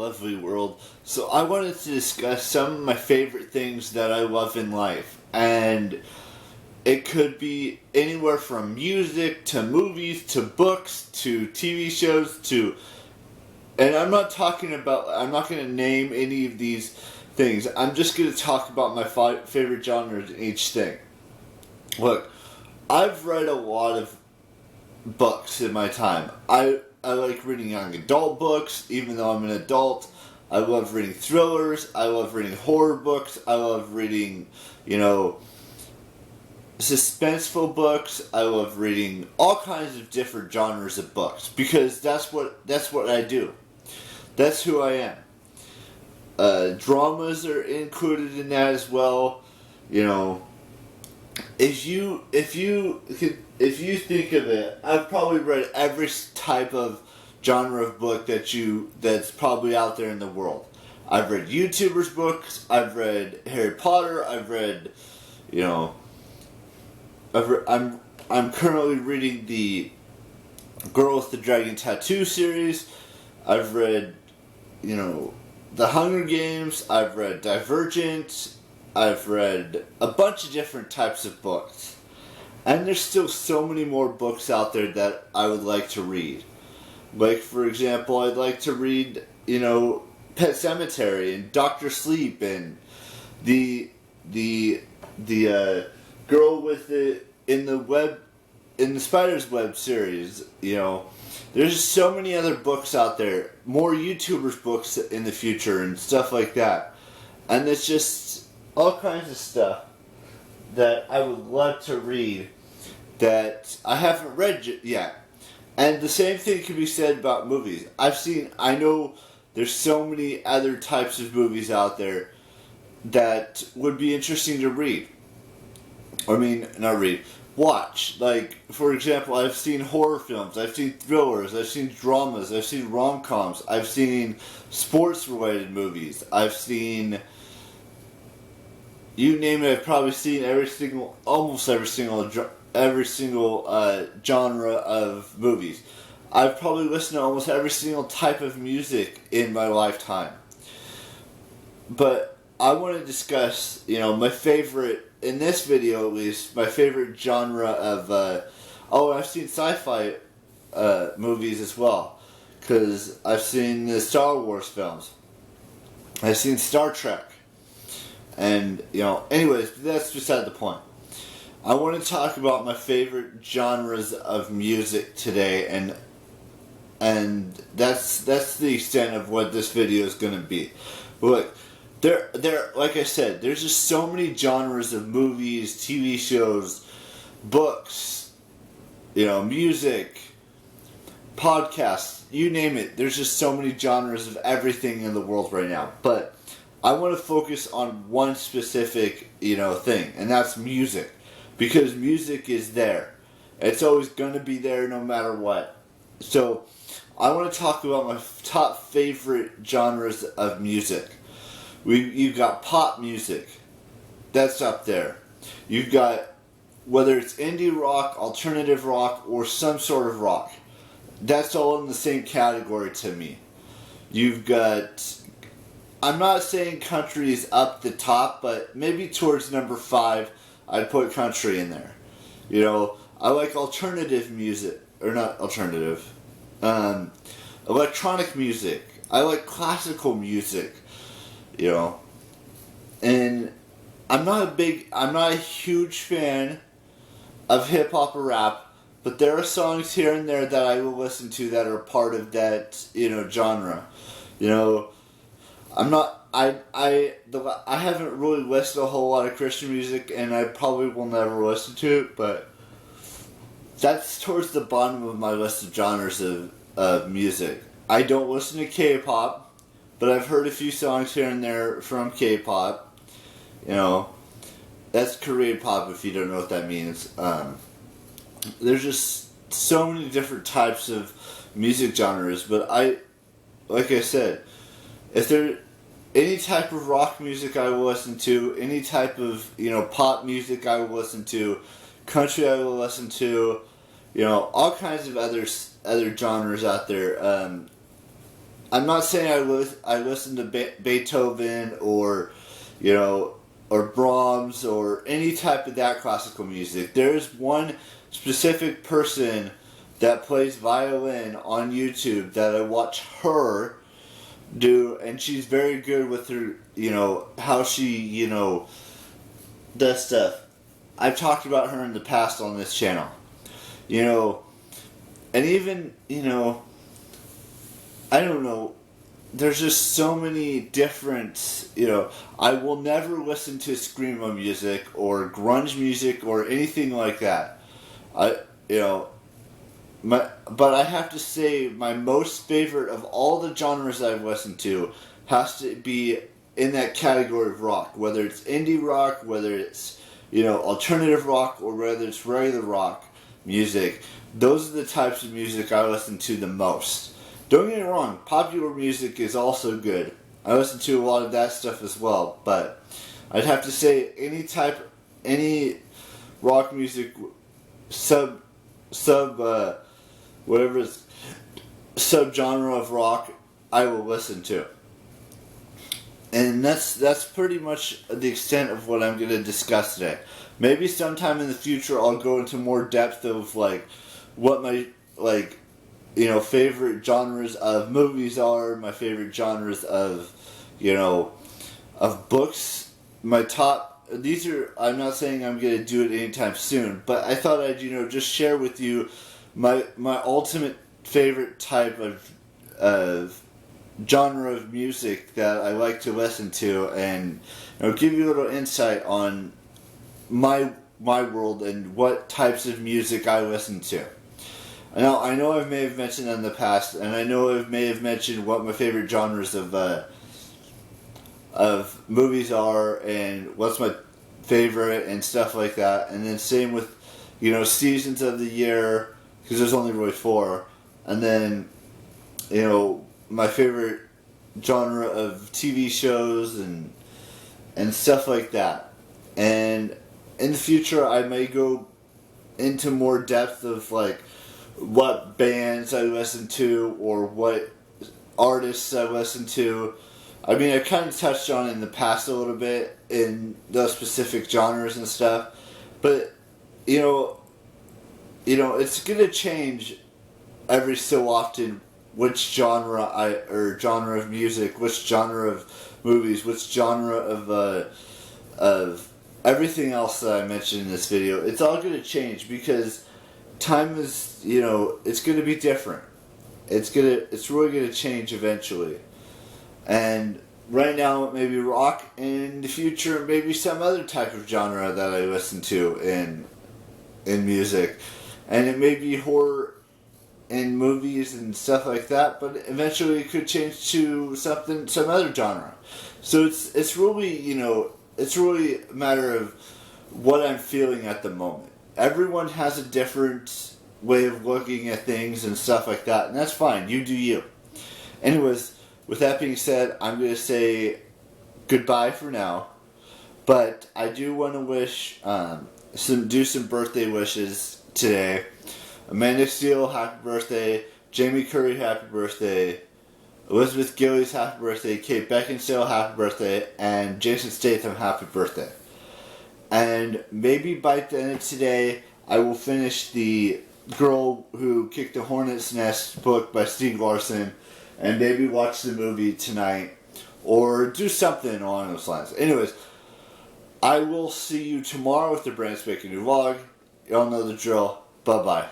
lovely world. So I wanted to discuss some of my favorite things that I love in life. And it could be anywhere from music to movies to books to TV shows to... And I'm not going to name any of these things. I'm just going to talk about my favorite genres in each thing. Look, I've read a lot of books in my time. I like reading young adult books, even though I'm an adult. I love reading thrillers. I love reading horror books. I love reading, suspenseful books. I love reading all kinds of different genres of books because that's what I do. That's who I am. Dramas are included in that as well. If you think of it, I've probably read every type of genre of book that's probably out there in the world. I've read YouTubers' books. I've read Harry Potter. I've read, I'm currently reading the Girl with the Dragon Tattoo series. I've read, The Hunger Games. I've read Divergent. I've read a bunch of different types of books. And there's still so many more books out there that I would like to read. Like, for example, I'd like to read, Pet Sematary and Dr. Sleep and the girl with the in the Spider's Web series. There's just so many other books out there, more YouTubers' books in the future and stuff like that. And it's just all kinds of stuff that I would love to read that I haven't read yet. And the same thing can be said about movies. I know there's so many other types of movies out there that would be interesting to read. Watch. Like, for example, I've seen horror films, I've seen thrillers, I've seen dramas, I've seen rom-coms, I've seen sports-related movies, I've seen... You name it, I've probably seen almost every single genre of movies. I've probably listened to almost every single type of music in my lifetime. But I want to discuss, my favorite, in this video at least, my favorite genre of, I've seen sci-fi movies as well. Because I've seen the Star Wars films. I've seen Star Trek. And, anyways, that's beside the point. I want to talk about my favorite genres of music today, and that's the extent of what this video is going to be. Look, there, like I said, there's just so many genres of movies, TV shows, books, music, podcasts, you name it. There's just so many genres of everything in the world right now. But I want to focus on one specific, thing, and that's music. Because music is there. It's always going to be there no matter what. So, I want to talk about my top favorite genres of music. You've got pop music. That's up there. You've got, whether it's indie rock, alternative rock, or some sort of rock. That's all in the same category to me. You've got... I'm not saying country is up the top, but maybe towards number 5, I'd put country in there. I like alternative music, or not alternative, electronic music. I like classical music, and I'm not a huge fan of hip hop or rap, but there are songs here and there that I will listen to that are part of that, genre. I haven't really listened to a whole lot of Christian music, and I probably will never listen to it, but that's towards the bottom of my list of genres of music. I don't listen to K-pop, but I've heard a few songs here and there from K-pop. That's Korean pop if you don't know what that means. There's just so many different types of music genres, but like I said, if there any type of rock music I will listen to, any type of pop music I will listen to, country I will listen to, all kinds of other genres out there. I'm not saying I listen to Beethoven or, you know, or Brahms or any type of that classical music. There's one specific person that plays violin on YouTube that I watch her do, and she's very good with her, you know, how she, you know, does stuff. I've talked about her in the past on this channel, you know, and even, you know, I don't know, there's just so many different, you know, I will never listen to screamo music or grunge music or anything like that. You know, but I have to say my most favorite of all the genres I've listened to has to be in that category of rock, whether it's indie rock, whether it's, you know, alternative rock, or whether it's regular rock music. Those are the types of music I listen to the most. Don't get me wrong, popular music is also good. I listen to a lot of that stuff as well, but I'd have to say any rock music whatever subgenre of rock I will listen to. And that's pretty much the extent of what I'm going to discuss today. Maybe sometime in the future I'll go into more depth of like what my you know, favorite genres of movies are, my favorite genres of, you know, of books. My top, these are, I'm not saying I'm going to do it anytime soon, but I thought I'd, you know, just share with you my ultimate favorite type of genre of music that I like to listen to, and, you know, give you a little insight on my world and what types of music I listen to. Now, I know I may have mentioned that in the past, and I know I may have mentioned what my favorite genres of movies are, and what's my favorite, and stuff like that. And then same with, you know, seasons of the year, because there's only really 4. And then, you know, my favorite genre of TV shows and stuff like that. And in the future, I may go into more depth of like what bands I listen to or what artists I listen to. I mean, I kind of touched on it in the past a little bit in those specific genres and stuff, but you know, it's gonna change every so often which genre of music, which genre of movies, which genre of everything else that I mentioned in this video. It's all gonna change because time is, you know, it's going to be different. It's really going to change eventually. And right now it may be rock, and in the future maybe some other type of genre that I listen to in music. And it may be horror in movies and stuff like that, but eventually it could change to some other genre. So it's really, you know, it's really a matter of what I'm feeling at the moment. Everyone has a different way of looking at things and stuff like that, and that's fine. You do you. Anyways, with that being said, I'm going to say goodbye for now. But I do want to wish, do some birthday wishes today. Amanda Steele, happy birthday. Jamie Curry, happy birthday. Elizabeth Gillies, happy birthday. Kate Beckinsale, happy birthday. And Jason Statham, happy birthday. And maybe by the end of today, I will finish the Girl Who Kicked a Hornet's Nest book by Stieg Larsson, and maybe watch the movie tonight, or do something along those lines. Anyways, I will see you tomorrow with the brand spanking new vlog. Y'all know the drill. Bye-bye.